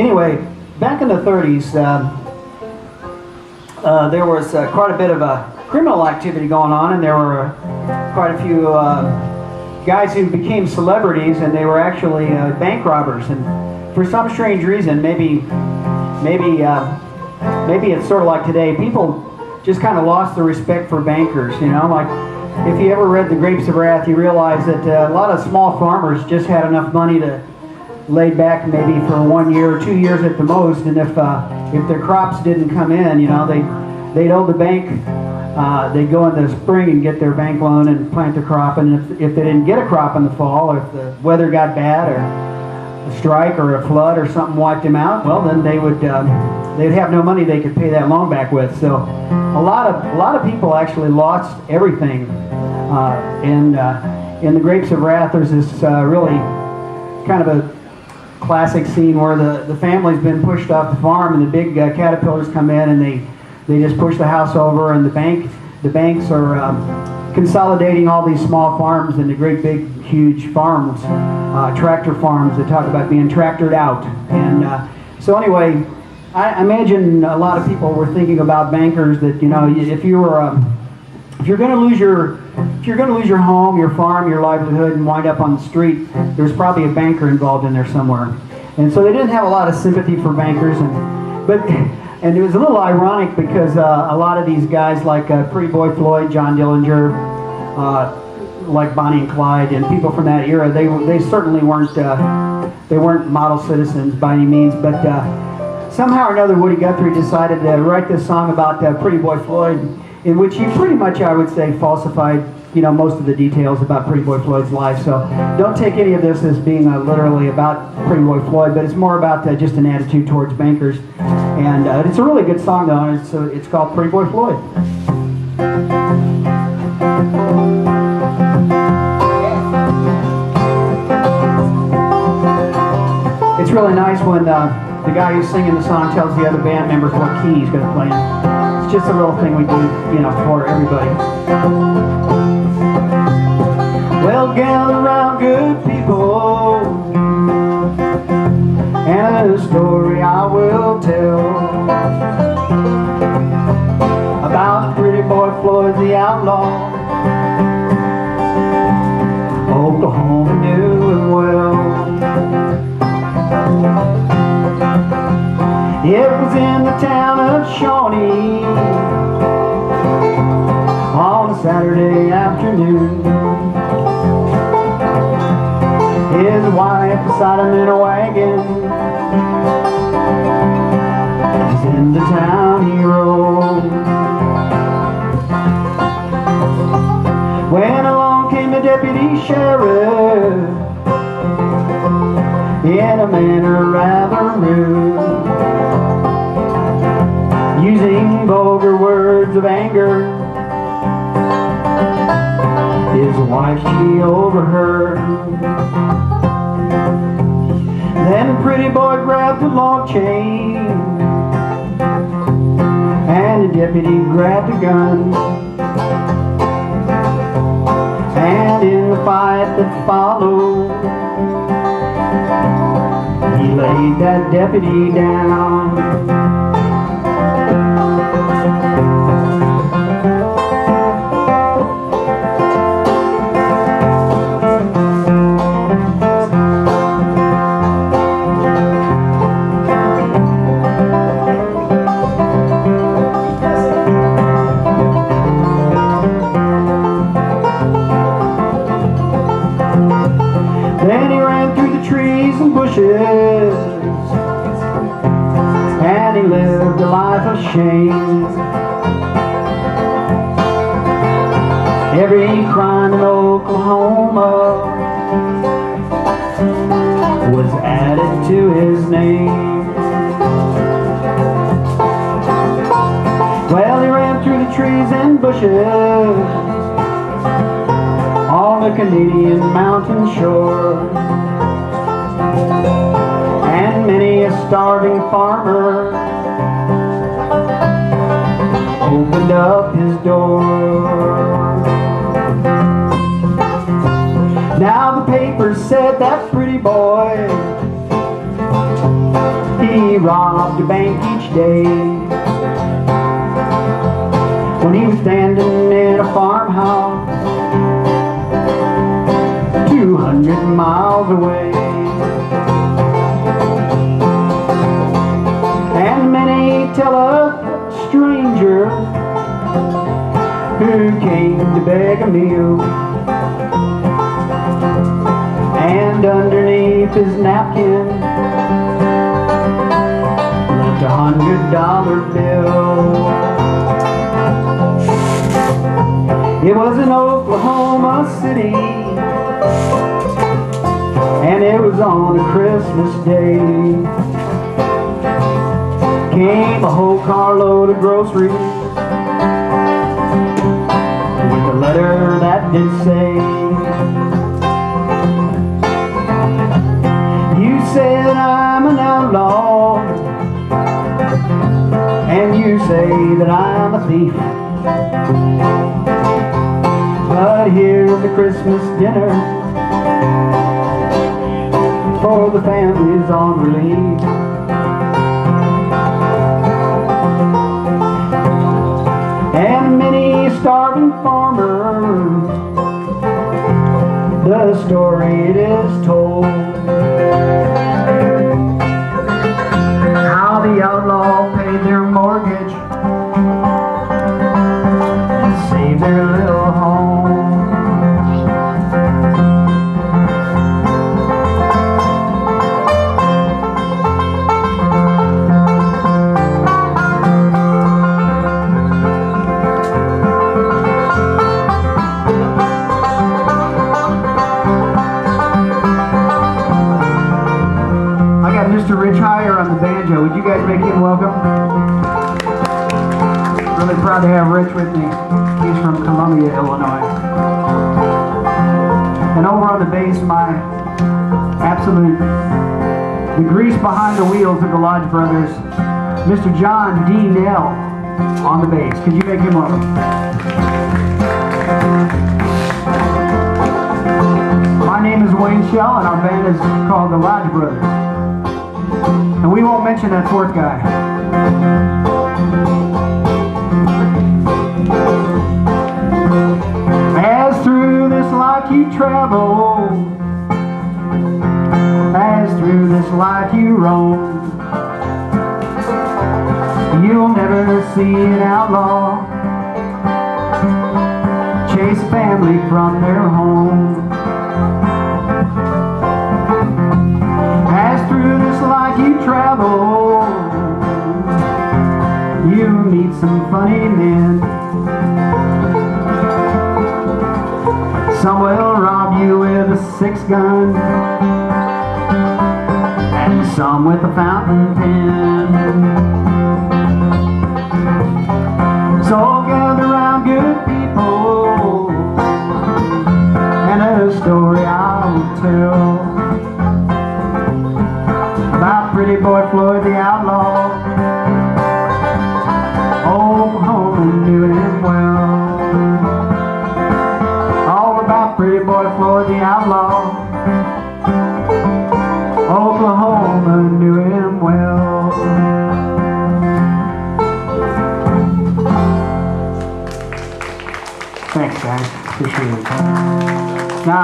Anyway, back in the 30s, there was quite a bit of criminal activity going on, and there were quite a few guys who became celebrities, and they were actually bank robbers. And for some strange reason, maybe it's sort of like today, people just kind of lost the respect for bankers. You know, like if you ever read The Grapes of Wrath, you realize that a lot of small farmers just had enough money to lay back maybe for 1 year or 2 years at the most, and if their crops didn't come in, you know, they'd owe the bank. They'd go in the spring and get their bank loan and plant the crop, and if they didn't get a crop in the fall, or if the weather got bad, or a strike or a flood or something wiped them out, well, then they'd have no money they could pay that loan back with. So a lot of people actually lost everything. In The Grapes of Wrath, there's this really kind of a classic scene where the family's been pushed off the farm, and the big caterpillars come in, and they just push the house over, and the banks are consolidating all these small farms into great big huge farms, tractor farms. They talk about being tractored out. And so anyway, I imagine a lot of people were thinking about bankers, that, you know, if you're going to lose your home, your farm, your livelihood, and wind up on the street, there's probably a banker involved in there somewhere. And so they didn't have a lot of sympathy for bankers, and it was a little ironic because a lot of these guys, like Pretty Boy Floyd, John Dillinger, like Bonnie and Clyde, and people from that era, they certainly weren't model citizens by any means, but somehow or another Woody Guthrie decided to write this song about Pretty Boy Floyd, in which he pretty much, I would say, falsified, you know, most of the details about Pretty Boy Floyd's life. So don't take any of this as being literally about Pretty Boy Floyd, but it's more about just an attitude towards bankers. And it's a really good song, though, and it's called Pretty Boy Floyd. It's really nice when the guy who's singing the song tells the other band members what key he's going to play in. It's just a little thing we do, you know, for everybody. Well, gather around, good people, and a story I will tell about Pretty Boy Floyd the outlaw, Oklahoma knew him well. It was in the town of Shawnee on a Saturday afternoon. His wife beside him in a wagon, as into town he rode. When along came the deputy sheriff, in a manner rather rude, using vulgar words of anger. His wife she overheard. Then Pretty Boy grabbed the log chain, and the deputy grabbed a gun. And in the fight that followed, he laid that deputy down. Then he ran through the trees and bushes, and he lived a life of shame. Every crime in Oklahoma was added to his name. Well, he ran through the trees and bushes on the Canadian mountain shore, and many a starving farmer opened up his door. Now the papers said that Pretty Boy, he He robbed a bank each day. When he was standing in a farmhouse 200 miles away. And many tell a stranger who came to beg a meal, and underneath his napkin left $100 bill. It was in Oklahoma City, and it was on a Christmas day. Came a whole carload of groceries with a letter that did say, "You said I'm an outlaw, and you say that I'm a thief, but here's the Christmas dinner for the families on relief." And many starving farmers, the story it is told, how the outlaw paid their mortgage and saved their little home. Mr. Rich Heyer on the banjo. Would you guys make him welcome? Really proud to have Rich with me. He's from Columbia, Illinois. And over on the bass, my absolute, the grease behind the wheels of the Lodge Brothers, Mr. John D. Nell on the bass. Could you make him welcome? My name is Wayne Shell, and our band is called the Lodge Brothers. And we won't mention that fourth guy. As through this life you travel, as through this life you roam, you'll never see an outlaw chase a family from their home. As through this life you travel, you meet some funny men. Some will rob you with a 6-gun, and some with a fountain pen. So gather round, good people, and a story I'll tell about pretty boy Floyd the outlaw. Oklahoma knew him well. All about pretty boy Floyd the outlaw. Oklahoma knew him well. Thanks, guys. Appreciate it. Now,